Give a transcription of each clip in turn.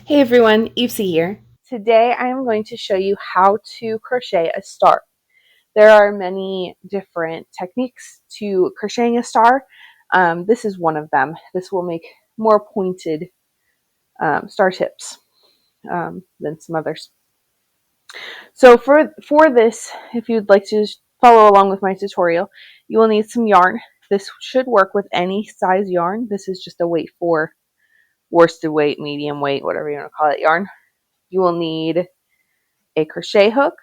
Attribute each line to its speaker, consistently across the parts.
Speaker 1: Hey everyone, Evesy here. Today I am going to show you how to crochet a star. There are many different techniques to crocheting a star. This is one of them. This will make more pointed star tips than some others. So for this, if you'd like to follow along with my tutorial, you will need some yarn. This should work with any size yarn. This is just a weight for worsted weight, medium weight, whatever you want to call it, yarn. You will need a crochet hook.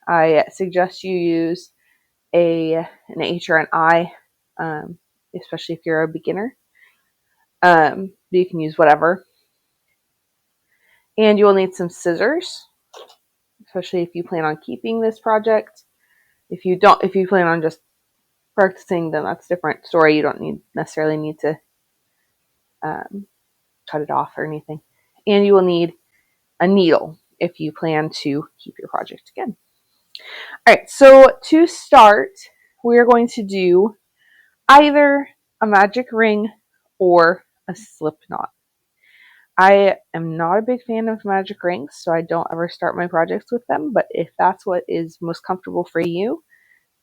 Speaker 1: I suggest you use an H or an I, especially if you're a beginner. You can use whatever. And you will need some scissors, especially if you plan on keeping this project. If you plan on just practicing, then that's a different story. You don't necessarily need to cut it off or anything. And you will need a needle if you plan to keep your project again. All right, so to start, we're going to do either a magic ring or a slip knot. I am not a big fan of magic rings, so I don't ever start my projects with them, but if that's what is most comfortable for you,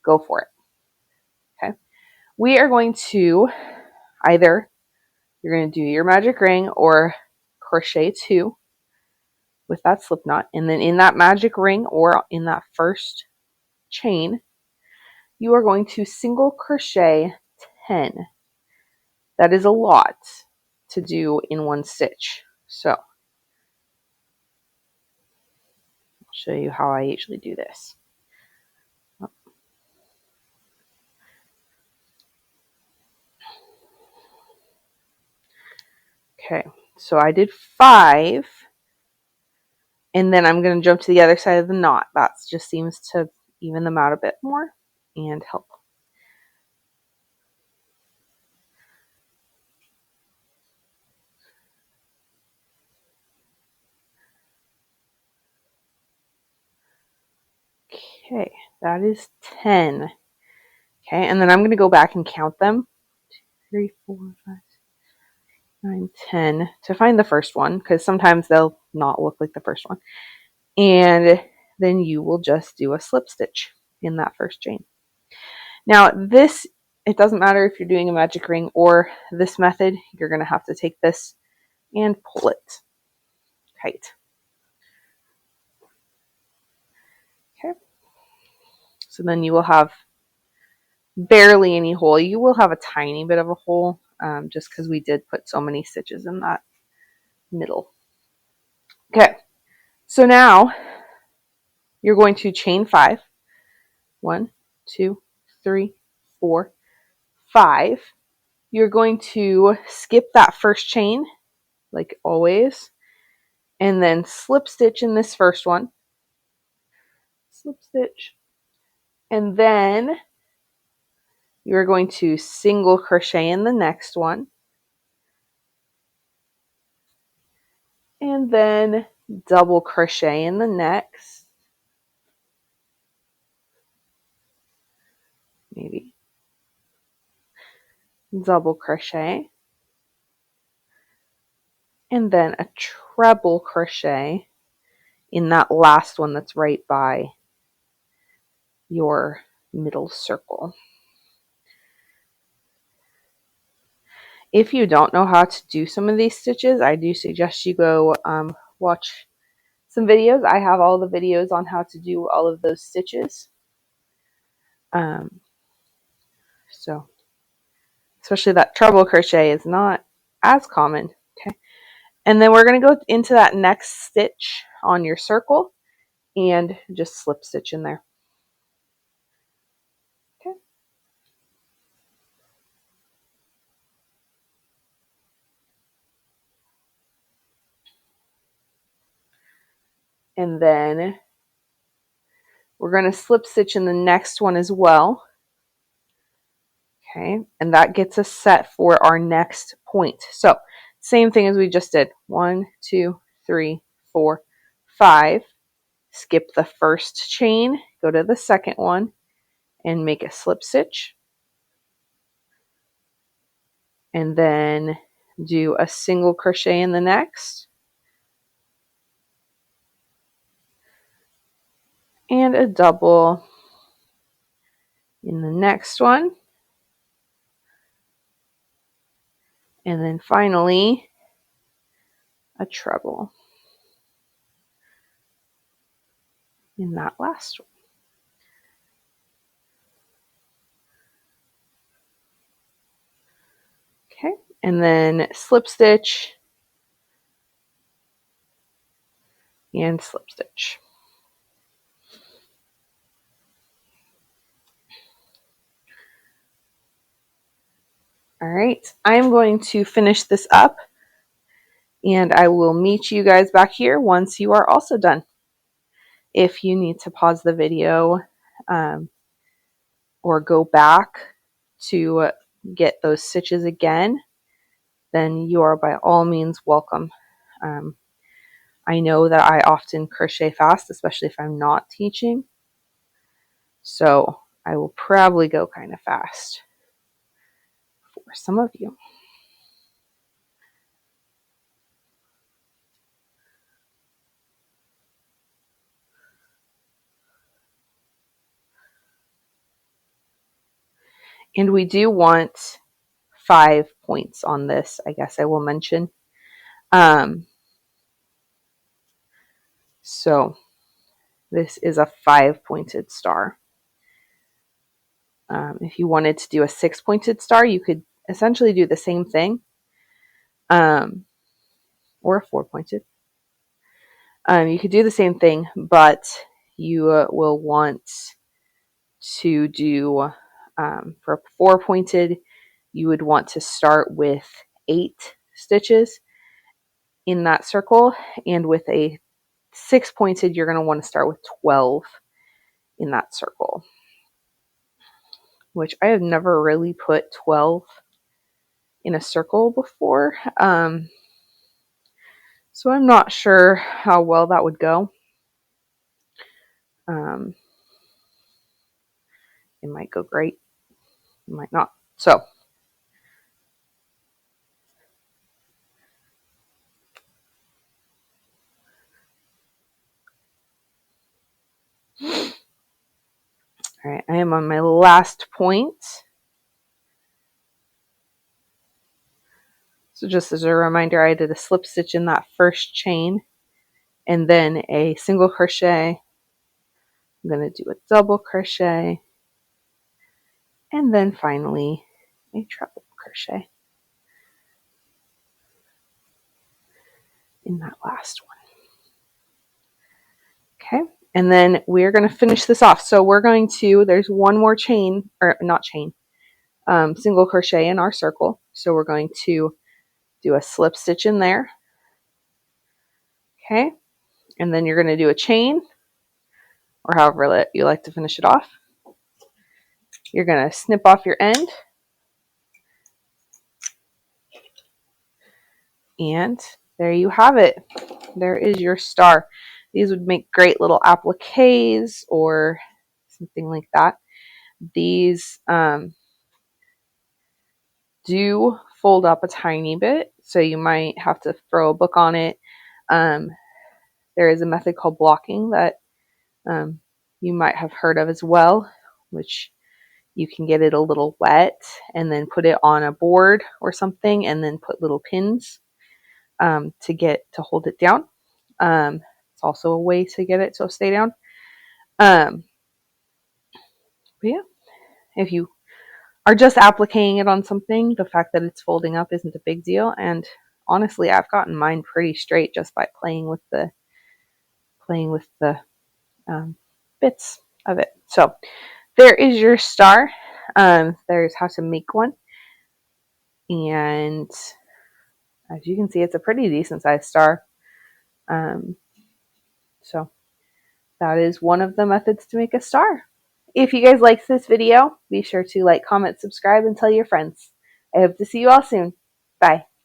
Speaker 1: go for it. Okay. We are going to you're going to do your magic ring or crochet 2 with that slip knot, and then in that magic ring or in that first chain, you are going to single crochet 10. That is a lot to do in one stitch. So I'll show you how I usually do this. Okay, so I did 5, and then I'm going to jump to the other side of the knot. That just seems to even them out a bit more and help. Okay, that is 10. Okay, and then I'm going to go back and count them. 2, 3, 4, 5, 9, 10 to find the first one, because sometimes they'll not look like the first one. And then you will just do a slip stitch in that first chain. Now this, it doesn't matter if you're doing a magic ring or this method, you're going to have to take this and pull it tight. Okay. So then you will have barely any hole. You will have a tiny bit of a hole, just because we did put so many stitches in that middle. Okay. So now you're going to chain 5. 1, 2, 3, 4, 5. You're going to skip that first chain, like always, and then slip stitch in this first one. Slip stitch. And then you're going to single crochet in the next one. And then double crochet in the next. Maybe. Double crochet. And then a treble crochet in that last one that's right by your middle circle. If you don't know how to do some of these stitches, I do suggest you go watch some videos. I have all the videos on how to do all of those stitches. So, especially that treble crochet is not as common. Okay. And then we're going to go into that next stitch on your circle and just slip stitch in there. Okay. And then we're going to slip stitch in the next one as well. Okay, and that gets us set for our next point. So, same thing as we just did. 1, 2, 3, 4, 5. Skip the first chain, go to the second one, and make a slip stitch. And then do a single crochet in the next. and a double in the next one. And then finally, a treble in that last one. Okay, and then slip stitch and slip stitch. All right, I'm going to finish this up and I will meet you guys back here once you are also done. If you need to pause the video or go back to get those stitches again, then you are by all means welcome. I know that I often crochet fast, especially if I'm not teaching. So I will probably go kind of fast for some of you. And we do want 5 points on this, I guess I will mention. So this is a 5-pointed star. If you wanted to do a 6-pointed star, you could essentially do the same thing, or a 4-pointed. You could do the same thing, but you will want to do, for a 4-pointed, you would want to start with 8 stitches in that circle, and with a 6-pointed, you're going to want to start with 12 in that circle, which I have never really put 12 in a circle before. So I'm not sure how well that would go. It might go great, it might not. So all right, I am on my last point. So just as a reminder, I did a slip stitch in that first chain and then a single crochet. I'm going to do a double crochet and then finally a treble crochet in that last one. Okay, and then we're going to finish this off. So we're going to, there's one more chain, or not chain, single crochet in our circle. So we're going to do a slip stitch in there. Okay, and then you're going to do a chain, or however you like to finish it off. You're going to snip off your end. And there you have it. There is your star. These would make great little appliques or something like that. These do fold up a tiny bit, so you might have to throw a book on it. There is a method called blocking that you might have heard of as well, which you can get it a little wet and then put it on a board or something and then put little pins to hold it down. It's also a way to get it to stay down. But yeah, if you are just appliquing it on something, the fact that it's folding up isn't a big deal. And honestly, I've gotten mine pretty straight just by playing with the bits of it. So there is your star. There's how to make one. And as you can see, it's a pretty decent sized star. So that is one of the methods to make a star. If you guys liked this video, be sure to like, comment, subscribe, and tell your friends. I hope to see you all soon. Bye.